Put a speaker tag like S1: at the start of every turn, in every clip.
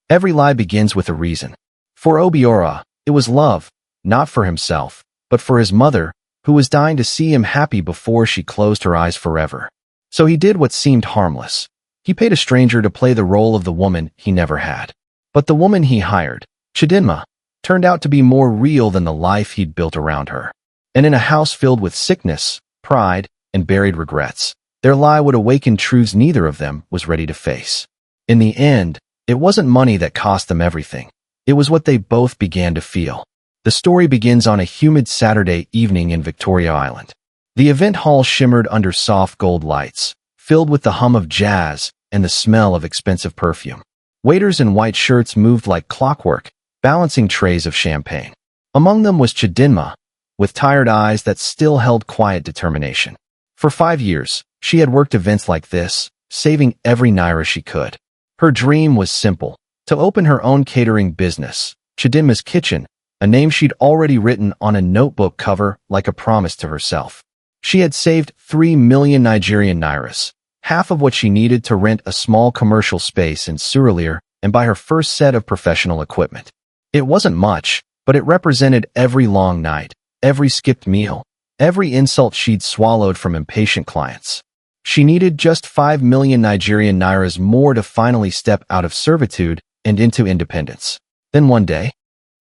S1: Every lie begins with a reason. For Obiora, it was love, not for himself, but for his mother, who was dying to see him happy before she closed her eyes forever. So he did what seemed harmless. He paid a stranger to play the role of the woman he never had. But the woman he hired, Chidinma, turned out to be more real than the life he'd built around her. And in a house filled with sickness, pride, and buried regrets, their lie would awaken truths neither of them was ready to face. In the end, it wasn't money that cost them everything. It was what they both began to feel. The story begins on a humid Saturday evening in Victoria Island. The event hall shimmered under soft gold lights, filled with the hum of jazz and the smell of expensive perfume. Waiters in white shirts moved like clockwork, balancing trays of champagne. Among them was Chidinma, with tired eyes that still held quiet determination. For 5 years, she had worked events like this, saving every naira she could. Her dream was simple: to open her own catering business, Chidinma's Kitchen, a name she'd already written on a notebook cover like a promise to herself. She had saved 3 million Nigerian nairas, half of what she needed to rent a small commercial space in Surulere and buy her first set of professional equipment. It wasn't much, but it represented every long night, every skipped meal, every insult she'd swallowed from impatient clients. She needed just 5 million Nigerian nairas more to finally step out of servitude and into independence. Then one day,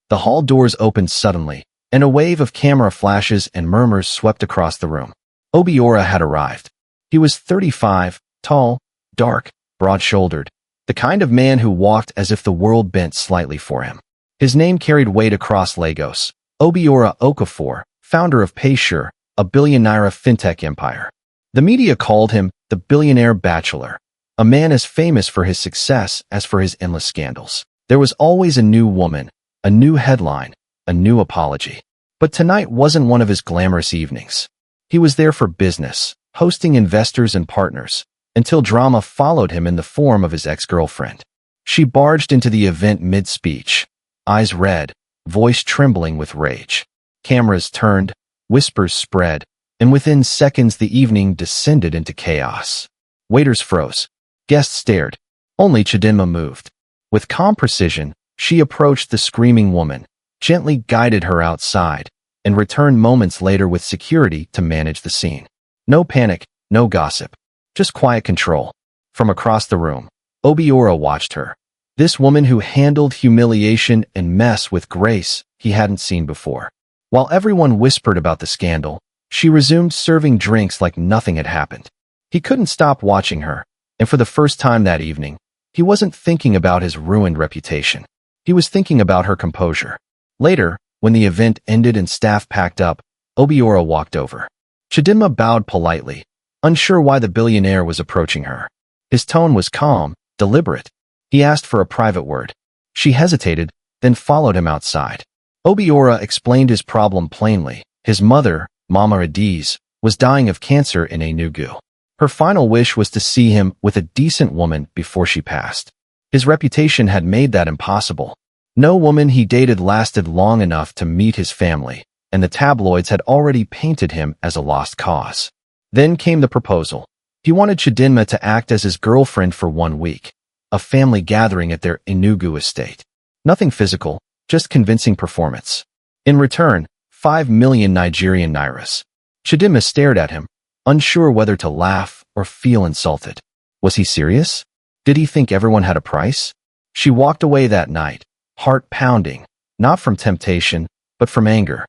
S1: the hall doors opened suddenly, and a wave of camera flashes and murmurs swept across the room. Obiora had arrived. He was 35, tall, dark, broad-shouldered, the kind of man who walked as if the world bent slightly for him. His name carried weight across Lagos: Obiora Okafor, founder of Paysure, a billionaire fintech empire. The media called him the Billionaire Bachelor, a man as famous for his success as for his endless scandals. There was always a new woman, a new headline, a new apology. But tonight wasn't one of his glamorous evenings. He was there for business, hosting investors and partners, until drama followed him in the form of his ex-girlfriend. She barged into the event mid-speech, eyes red, voice trembling with rage. Cameras turned, whispers spread, and within seconds the evening descended into chaos. Waiters froze. Guests stared. Only Chidinma moved. With calm precision, she approached the screaming woman, gently guided her outside, and returned moments later with security to manage the scene. No panic, no gossip, just quiet control. From across the room, Obiora watched her. This woman who handled humiliation and mess with grace he hadn't seen before. While everyone whispered about the scandal, she resumed serving drinks like nothing had happened. He couldn't stop watching her, and for the first time that evening, he wasn't thinking about his ruined reputation. He was thinking about her composure. Later, when the event ended and staff packed up, Obiora walked over. Chidinma bowed politely, unsure why the billionaire was approaching her. His tone was calm, deliberate. He asked for a private word. She hesitated, then followed him outside. Obiora explained his problem plainly. His mother, Mama Adiz, was dying of cancer in Enugu. Her final wish was to see him with a decent woman before she passed. His reputation had made that impossible. No woman he dated lasted long enough to meet his family, and the tabloids had already painted him as a lost cause. Then came the proposal. He wanted Chidinma to act as his girlfriend for 1 week, a family gathering at their Enugu estate. Nothing physical, just convincing performance. In return, 5 million Nigerian nairas. Chidinma stared at him, unsure whether to laugh or feel insulted. Was he serious? Did he think everyone had a price? She walked away that night, heart pounding, not from temptation, but from anger.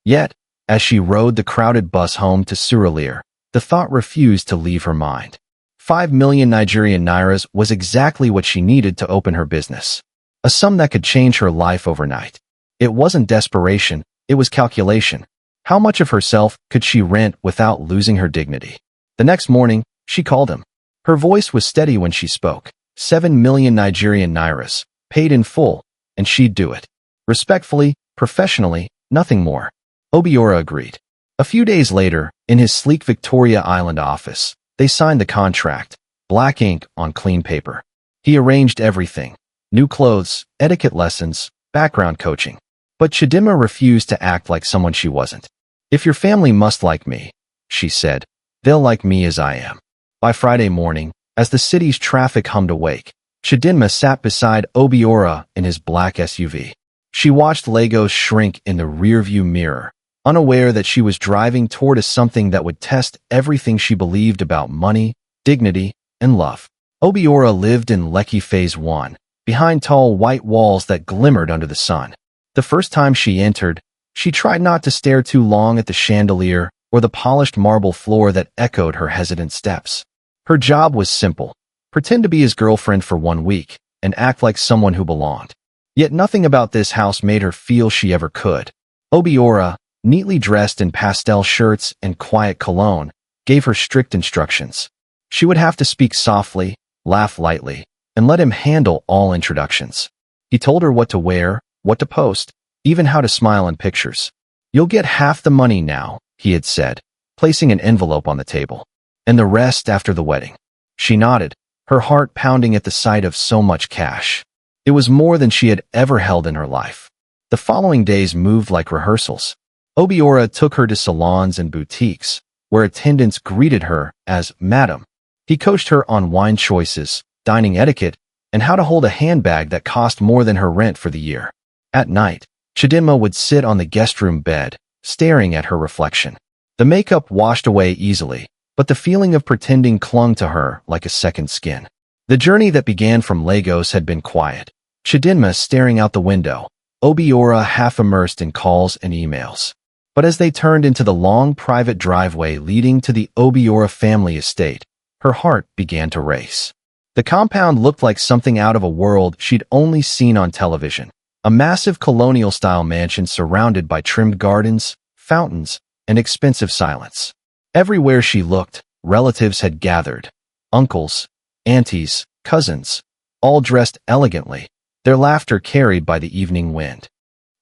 S1: Yet, as she rode the crowded bus home to Surulere, the thought refused to leave her mind. 5 million Nigerian nairas was exactly what she needed to open her business. A sum that could change her life overnight. It wasn't desperation, it was calculation. How much of herself could she rent without losing her dignity? The next morning, she called him. Her voice was steady when she spoke. 7 million Nigerian nairas, paid in full, and she'd do it. Respectfully, professionally, nothing more. Obiora agreed. A few days later, in his sleek Victoria Island office, they signed the contract, black ink on clean paper. He arranged everything: new clothes, etiquette lessons, background coaching. But Chidinma refused to act like someone she wasn't. If your family must like me, she said, they'll like me as I am. By Friday morning, as the city's traffic hummed awake, Chidinma sat beside Obiora in his black SUV. She watched Legos shrink in the rearview mirror, unaware that she was driving toward something that would test everything she believed about money, dignity, and love. Obiora lived in Lekki Phase 1, behind tall white walls that glimmered under the sun. The first time she entered, she tried not to stare too long at the chandelier or the polished marble floor that echoed her hesitant steps. Her job was simple: pretend to be his girlfriend for 1 week and act like someone who belonged. Yet nothing about this house made her feel she ever could. Obiora, neatly dressed in pastel shirts and quiet cologne, gave her strict instructions. She would have to speak softly, laugh lightly, and let him handle all introductions. He told her what to wear, what to post, even how to smile in pictures. "You'll get half the money now," he had said, placing an envelope on the table. "And the rest after the wedding." She nodded, her heart pounding at the sight of so much cash. It was more than she had ever held in her life. The following days moved like rehearsals. Obiora took her to salons and boutiques, where attendants greeted her as Madam. He coached her on wine choices, dining etiquette, and how to hold a handbag that cost more than her rent for the year. At night, Chidinma would sit on the guest room bed, staring at her reflection. The makeup washed away easily, but the feeling of pretending clung to her like a second skin. The journey that began from Lagos had been quiet. Chidinma staring out the window, Obiora half immersed in calls and emails. But as they turned into the long private driveway leading to the Obiora family estate, her heart began to race. The compound looked like something out of a world she'd only seen on television. A massive colonial-style mansion surrounded by trimmed gardens, fountains, and expensive silence. Everywhere she looked, relatives had gathered. Uncles, aunties, cousins, all dressed elegantly, their laughter carried by the evening wind.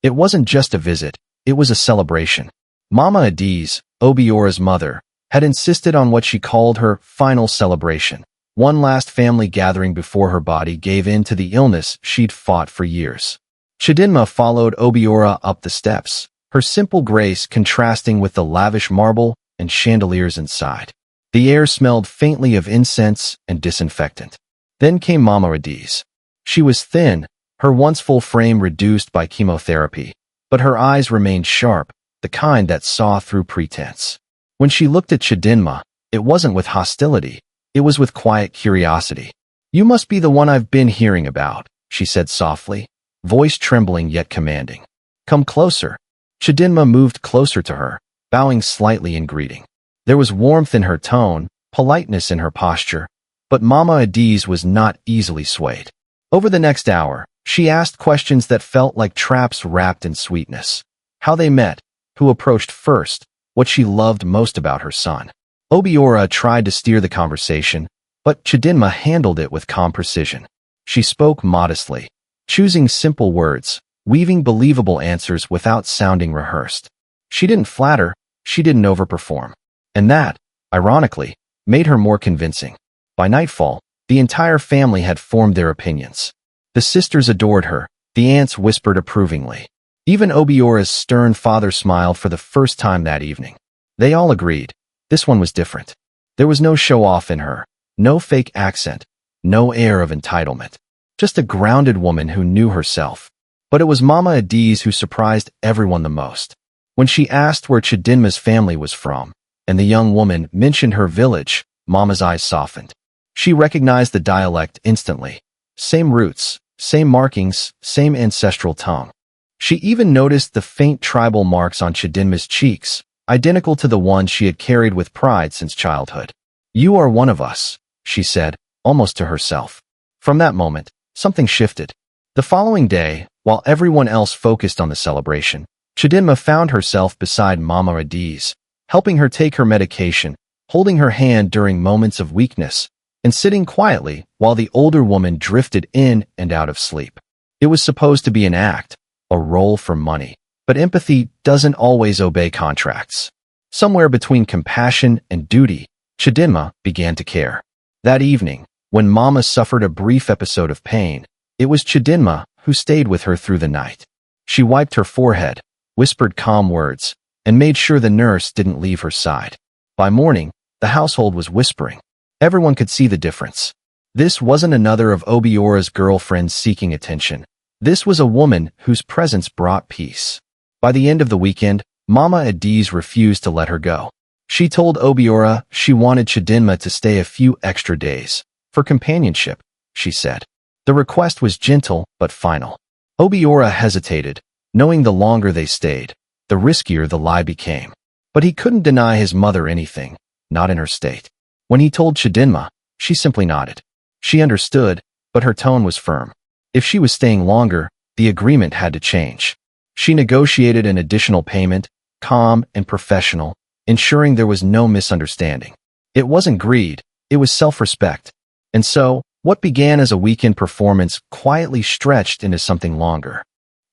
S1: It wasn't just a visit, it was a celebration. Mama Adiz, Obiora's mother, had insisted on what she called her final celebration, one last family gathering before her body gave in to the illness she'd fought for years. Chidinma followed Obiora up the steps, her simple grace contrasting with the lavish marble and chandeliers inside. The air smelled faintly of incense and disinfectant. Then came Mama Adiz. She was thin, her once full frame reduced by chemotherapy, but her eyes remained sharp, the kind that saw through pretense. When she looked at Chidinma, it wasn't with hostility, it was with quiet curiosity. "You must be the one I've been hearing about," she said softly, voice trembling yet commanding. "Come closer." Chidinma moved closer to her, bowing slightly in greeting. There was warmth in her tone, politeness in her posture, but Mama Adiz was not easily swayed. Over the next hour, she asked questions that felt like traps wrapped in sweetness. How they met, who approached first, what she loved most about her son. Obiora tried to steer the conversation, but Chidinma handled it with calm precision. She spoke modestly, choosing simple words, weaving believable answers without sounding rehearsed. She didn't flatter, she didn't overperform. And that, ironically, made her more convincing. By nightfall, the entire family had formed their opinions. The sisters adored her, the aunts whispered approvingly. Even Obiora's stern father smiled for the first time that evening. They all agreed, this one was different. There was no show-off in her, no fake accent, no air of entitlement. Just a grounded woman who knew herself. But it was Mama Adiz who surprised everyone the most. When she asked where Chidinma's family was from, and the young woman mentioned her village, Mama's eyes softened. She recognized the dialect instantly. Same roots, same markings, same ancestral tongue. She even noticed the faint tribal marks on Chidinma's cheeks, identical to the ones she had carried with pride since childhood. "You are one of us," she said, almost to herself. From that moment, something shifted. The following day, while everyone else focused on the celebration, Chidinma found herself beside Mama Adiz, helping her take her medication, holding her hand during moments of weakness, and sitting quietly while the older woman drifted in and out of sleep. It was supposed to be an act, a role for money, but empathy doesn't always obey contracts. Somewhere between compassion and duty, Chidinma began to care. That evening, when Mama suffered a brief episode of pain, it was Chidinma who stayed with her through the night. She wiped her forehead, whispered calm words, and made sure the nurse didn't leave her side. By morning, the household was whispering. Everyone could see the difference. This wasn't another of Obiora's girlfriends seeking attention. This was a woman whose presence brought peace. By the end of the weekend, Mama Adiz refused to let her go. She told Obiora she wanted Chidinma to stay a few extra days. For companionship, she said. The request was gentle but final. Obiora hesitated, knowing the longer they stayed, the riskier the lie became. But he couldn't deny his mother anything, not in her state. When he told Chidinma, she simply nodded. She understood, but her tone was firm. If she was staying longer, the agreement had to change. She negotiated an additional payment, calm and professional, ensuring there was no misunderstanding. It wasn't greed, it was self-respect. And so, what began as a weekend performance quietly stretched into something longer.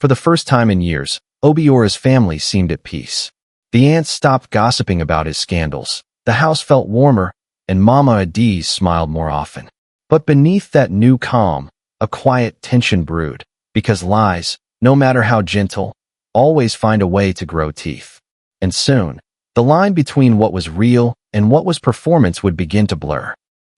S1: For the first time in years, Obiora's family seemed at peace. The aunts stopped gossiping about his scandals, the house felt warmer, and Mama Adiz smiled more often. But beneath that new calm, a quiet tension brewed, because lies, no matter how gentle, always find a way to grow teeth. And soon, the line between what was real and what was performance would begin to blur.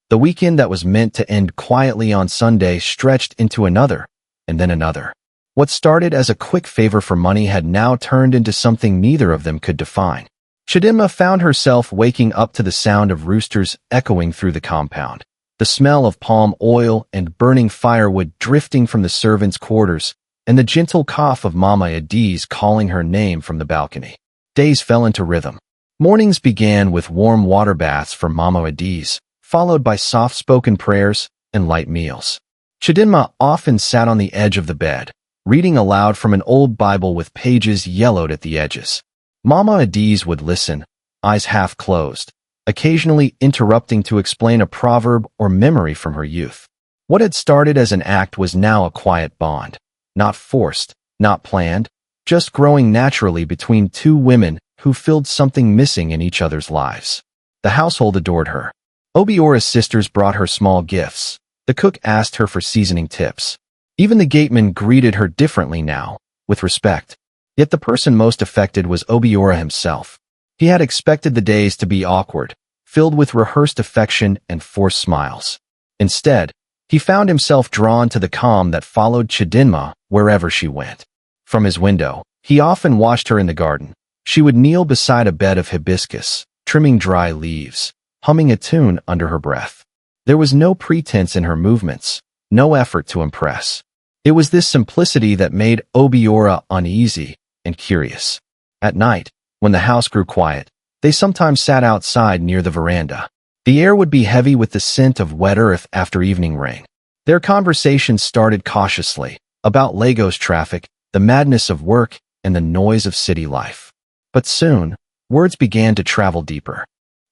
S1: The weekend that was meant to end quietly on Sunday stretched into another, and then another. What started as a quick favor for money had now turned into something neither of them could define. Chidinma found herself waking up to the sound of roosters echoing through the compound. The smell of palm oil and burning firewood drifting from the servants' quarters, and the gentle cough of Mama Adiz calling her name from the balcony. Days fell into rhythm. Mornings began with warm water baths for Mama Adiz, followed by soft-spoken prayers and light meals. Chidinma often sat on the edge of the bed, reading aloud from an old Bible with pages yellowed at the edges. Mama Adiz would listen, eyes half closed, occasionally interrupting to explain a proverb or memory from her youth. What had started as an act was now a quiet bond, not forced, not planned, just growing naturally between two women who filled something missing in each other's lives. The household adored her. Obiora's sisters brought her small gifts. The cook asked her for seasoning tips. Even the gateman greeted her differently now, with respect. Yet the person most affected was Obiora himself. He had expected the days to be awkward, filled with rehearsed affection and forced smiles. Instead, he found himself drawn to the calm that followed Chidinma wherever she went. From his window, he often watched her in the garden. She would kneel beside a bed of hibiscus, trimming dry leaves, humming a tune under her breath. There was no pretense in her movements, no effort to impress. It was this simplicity that made Obiora uneasy and curious. At night, when the house grew quiet, they sometimes sat outside near the veranda. The air would be heavy with the scent of wet earth after evening rain. Their conversations started cautiously, about Lagos traffic, the madness of work, and the noise of city life. But soon, words began to travel deeper.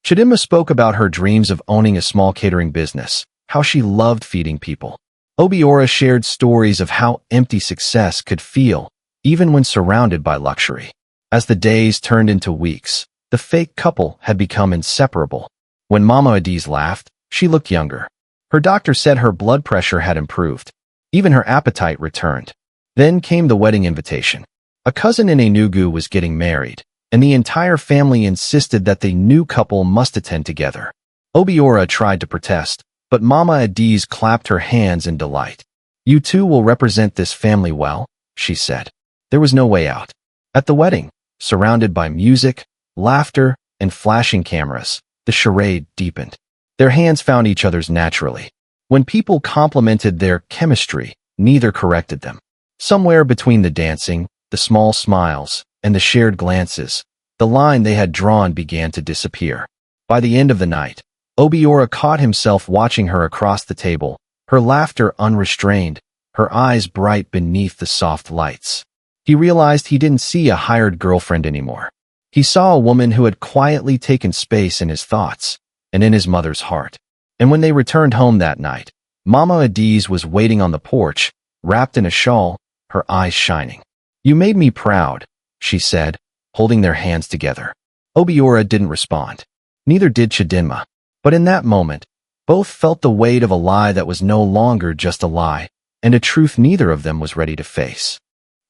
S1: Chidinma spoke about her dreams of owning a small catering business, how she loved feeding people. Obiora shared stories of how empty success could feel, even when surrounded by luxury. As the days turned into weeks, the fake couple had become inseparable. When Mama Adiz laughed, she looked younger. Her doctor said her blood pressure had improved. Even her appetite returned. Then came the wedding invitation. A cousin in Enugu was getting married, and the entire family insisted that the new couple must attend together. Obiora tried to protest, but Mama Adiz clapped her hands in delight. "You two will represent this family well," she said. There was no way out. At the wedding, surrounded by music, laughter, and flashing cameras, the charade deepened. Their hands found each other's naturally. When people complimented their chemistry, neither corrected them. Somewhere between the dancing, the small smiles, and the shared glances, the line they had drawn began to disappear. By the end of the night, Obiora caught himself watching her across the table, her laughter unrestrained, her eyes bright beneath the soft lights. He realized he didn't see a hired girlfriend anymore. He saw a woman who had quietly taken space in his thoughts and in his mother's heart. And when they returned home that night, Mama Adiz was waiting on the porch, wrapped in a shawl, her eyes shining. "You made me proud," she said, holding their hands together. Obiora didn't respond. Neither did Chidinma. But in that moment, both felt the weight of a lie that was no longer just a lie, and a truth neither of them was ready to face.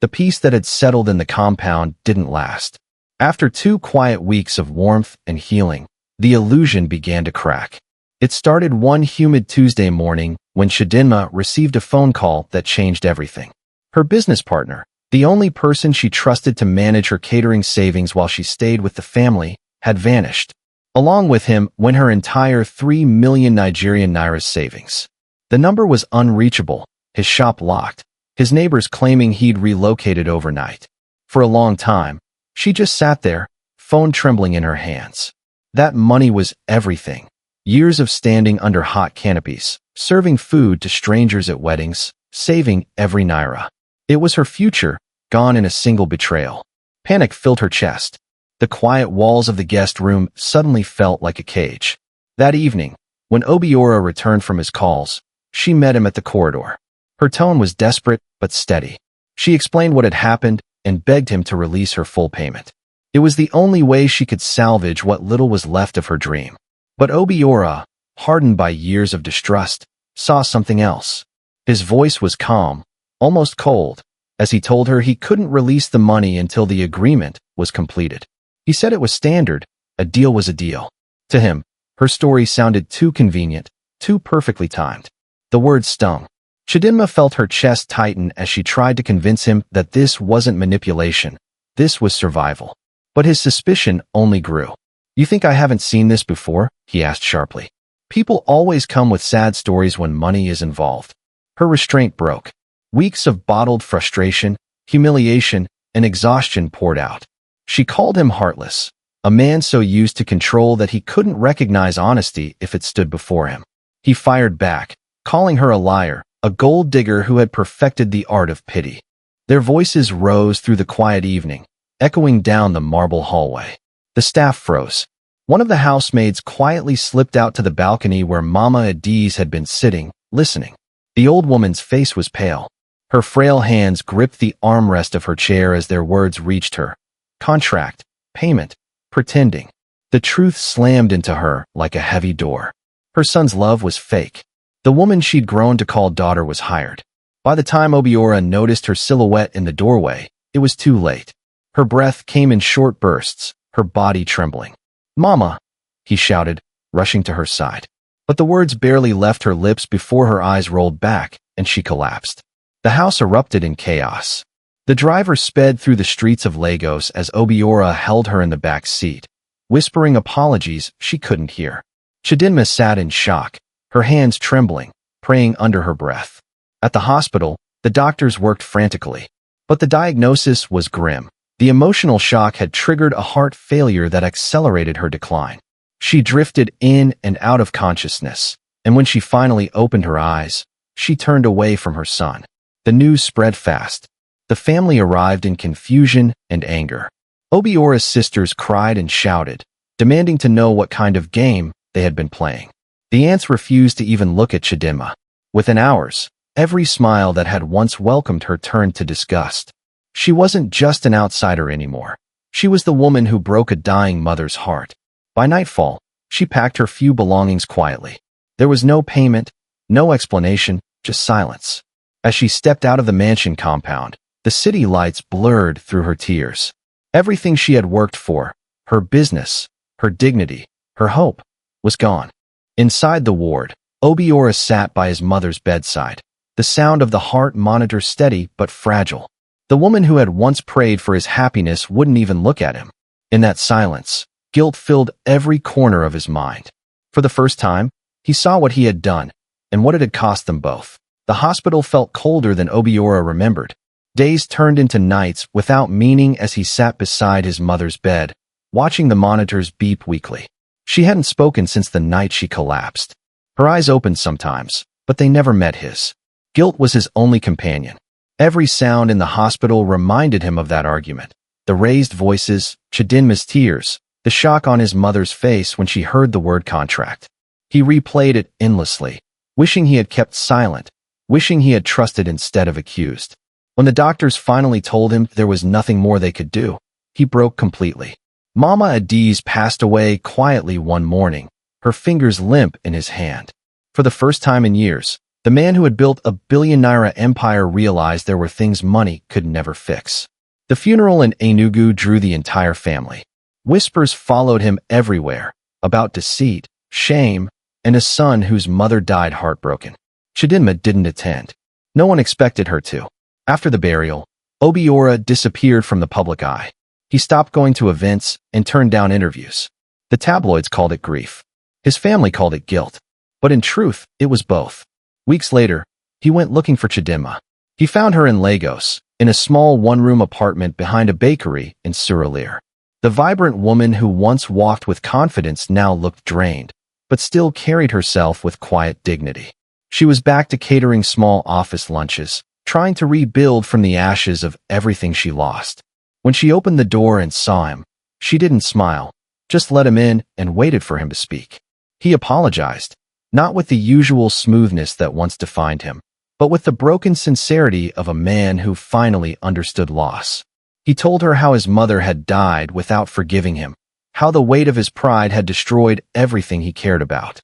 S1: The peace that had settled in the compound didn't last. After 2 quiet weeks of warmth and healing, the illusion began to crack. It started one humid Tuesday morning when Chidinma received a phone call that changed everything. Her business partner, the only person she trusted to manage her catering savings while she stayed with the family, had vanished. Along with him went her entire 3 million Nigerian Naira's savings. The number was unreachable, his shop locked, his neighbors claiming he'd relocated overnight. For a long time, she just sat there, phone trembling in her hands. That money was everything. Years of standing under hot canopies, serving food to strangers at weddings, saving every Naira. It was her future, gone in a single betrayal. Panic filled her chest. The quiet walls of the guest room suddenly felt like a cage. That evening, when Obiora returned from his calls, she met him at the corridor. Her tone was desperate but steady. She explained what had happened and begged him to release her full payment. It was the only way she could salvage what little was left of her dream. But Obiora, hardened by years of distrust, saw something else. His voice was calm, almost cold, as he told her he couldn't release the money until the agreement was completed. He said it was standard, a deal was a deal. To him, her story sounded too convenient, too perfectly timed. The words stung. Chidinma felt her chest tighten as she tried to convince him that this wasn't manipulation, this was survival. But his suspicion only grew. "You think I haven't seen this before?" he asked sharply. "People always come with sad stories when money is involved." Her restraint broke. Weeks of bottled frustration, humiliation, and exhaustion poured out. She called him heartless, a man so used to control that he couldn't recognize honesty if it stood before him. He fired back, calling her a liar, a gold digger who had perfected the art of pity. Their voices rose through the quiet evening, echoing down the marble hallway. The staff froze. One of the housemaids quietly slipped out to the balcony where Mama Adiz had been sitting, listening. The old woman's face was pale. Her frail hands gripped the armrest of her chair as their words reached her. Contract, payment, pretending. The truth slammed into her like a heavy door. Her son's love was fake. The woman she'd grown to call daughter was hired. By the time Obiora noticed her silhouette in the doorway, it was too late. Her breath came in short bursts, her body trembling. "Mama!" he shouted, rushing to her side. But the words barely left her lips before her eyes rolled back, and she collapsed. The house erupted in chaos. The driver sped through the streets of Lagos as Obiora held her in the back seat, whispering apologies she couldn't hear. Chidinma sat in shock, her hands trembling, praying under her breath. At the hospital, the doctors worked frantically. But the diagnosis was grim. The emotional shock had triggered a heart failure that accelerated her decline. She drifted in and out of consciousness, and when she finally opened her eyes, she turned away from her son. The news spread fast. The family arrived in confusion and anger. Obiora's sisters cried and shouted, demanding to know what kind of game they had been playing. The aunts refused to even look at Chidinma. Within hours, every smile that had once welcomed her turned to disgust. She wasn't just an outsider anymore. She was the woman who broke a dying mother's heart. By nightfall, she packed her few belongings quietly. There was no payment, no explanation, just silence. As she stepped out of the mansion compound, the city lights blurred through her tears. Everything she had worked for, her business, her dignity, her hope, was gone. Inside the ward, Obiora sat by his mother's bedside, the sound of the heart monitor steady but fragile. The woman who had once prayed for his happiness wouldn't even look at him. In that silence, guilt filled every corner of his mind. For the first time, he saw what he had done, and what it had cost them both. The hospital felt colder than Obiora remembered. Days turned into nights without meaning as he sat beside his mother's bed, watching the monitors beep weakly. She hadn't spoken since the night she collapsed. Her eyes opened sometimes, but they never met his. Guilt was his only companion. Every sound in the hospital reminded him of that argument. The raised voices, Chidinma's tears, the shock on his mother's face when she heard the word contract. He replayed it endlessly, wishing he had kept silent, wishing he had trusted instead of accused. When the doctors finally told him there was nothing more they could do, he broke completely. Mama Adiz passed away quietly one morning, her fingers limp in his hand. For the first time in years, the man who had built a billion-naira empire realized there were things money could never fix. The funeral in Enugu drew the entire family. Whispers followed him everywhere, about deceit, shame, and a son whose mother died heartbroken. Chidinma didn't attend. No one expected her to. After the burial, Obiora disappeared from the public eye. He stopped going to events and turned down interviews. The tabloids called it grief. His family called it guilt. But in truth, it was both. Weeks later, he went looking for Chidinma. He found her in Lagos, in a small one-room apartment behind a bakery in Surulere. The vibrant woman who once walked with confidence now looked drained, but still carried herself with quiet dignity. She was back to catering small office lunches, trying to rebuild from the ashes of everything she lost. When she opened the door and saw him, she didn't smile, just let him in and waited for him to speak. He apologized, not with the usual smoothness that once defined him, but with the broken sincerity of a man who finally understood loss. He told her how his mother had died without forgiving him, how the weight of his pride had destroyed everything he cared about.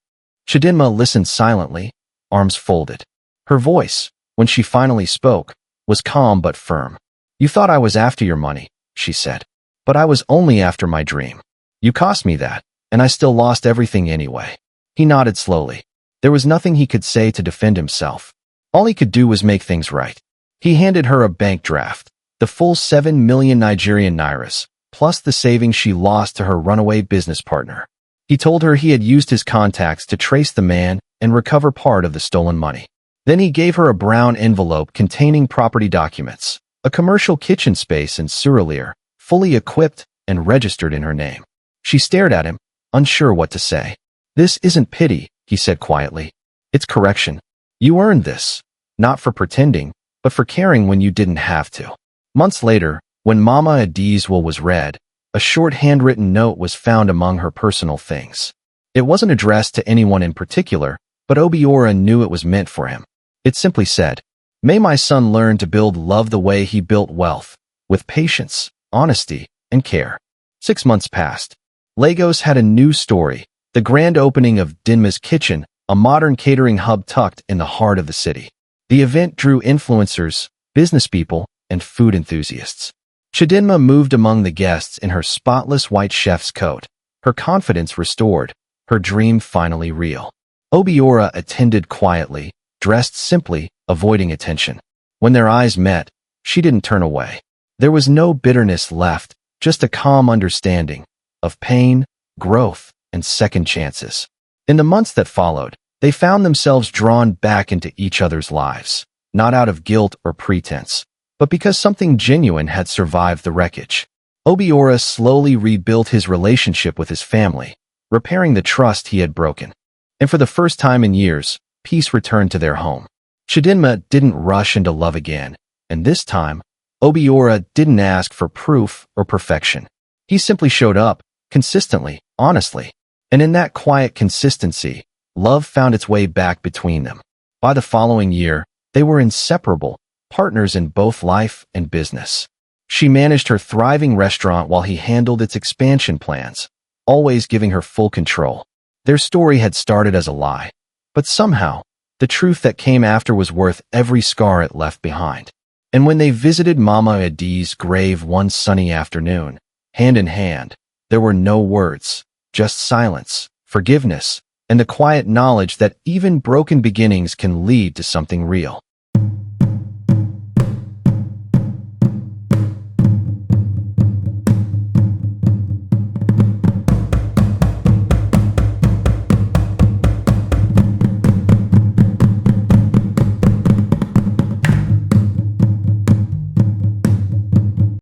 S1: Chidinma listened silently, arms folded. Her voice, when she finally spoke, was calm but firm. "You thought I was after your money," she said. "But I was only after my dream. You cost me that, and I still lost everything anyway." He nodded slowly. There was nothing he could say to defend himself. All he could do was make things right. He handed her a bank draft, the full 7 million Nigerian nairas, plus the savings she lost to her runaway business partner. He told her he had used his contacts to trace the man and recover part of the stolen money. Then he gave her a brown envelope containing property documents, a commercial kitchen space in Surulere, fully equipped and registered in her name. She stared at him, unsure what to say. "This isn't pity," he said quietly. "It's correction. You earned this, not for pretending, but for caring when you didn't have to." Months later, when Mama Adi's will was read, a short handwritten note was found among her personal things. It wasn't addressed to anyone in particular, but Obiora knew it was meant for him. It simply said, "May my son learn to build love the way he built wealth, with patience, honesty, and care." 6 months passed. Lagos had a new story, the grand opening of Dinma's Kitchen, a modern catering hub tucked in the heart of the city. The event drew influencers, businesspeople, and food enthusiasts. Chidinma moved among the guests in her spotless white chef's coat, her confidence restored, her dream finally real. Obiora attended quietly, dressed simply, avoiding attention. When their eyes met, she didn't turn away. There was no bitterness left, just a calm understanding of pain, growth, and second chances. In the months that followed, they found themselves drawn back into each other's lives, not out of guilt or pretense, but because something genuine had survived the wreckage. Obiora slowly rebuilt his relationship with his family, repairing the trust he had broken. And for the first time in years, peace returned to their home. Chidinma didn't rush into love again, and this time, Obiora didn't ask for proof or perfection. He simply showed up, consistently, honestly. And in that quiet consistency, love found its way back between them. By the following year, they were inseparable, partners in both life and business. She managed her thriving restaurant while he handled its expansion plans, always giving her full control. Their story had started as a lie, but somehow, the truth that came after was worth every scar it left behind. And when they visited Mama Adi's grave one sunny afternoon, hand in hand, there were no words, just silence, forgiveness, and the quiet knowledge that even broken beginnings can lead to something real.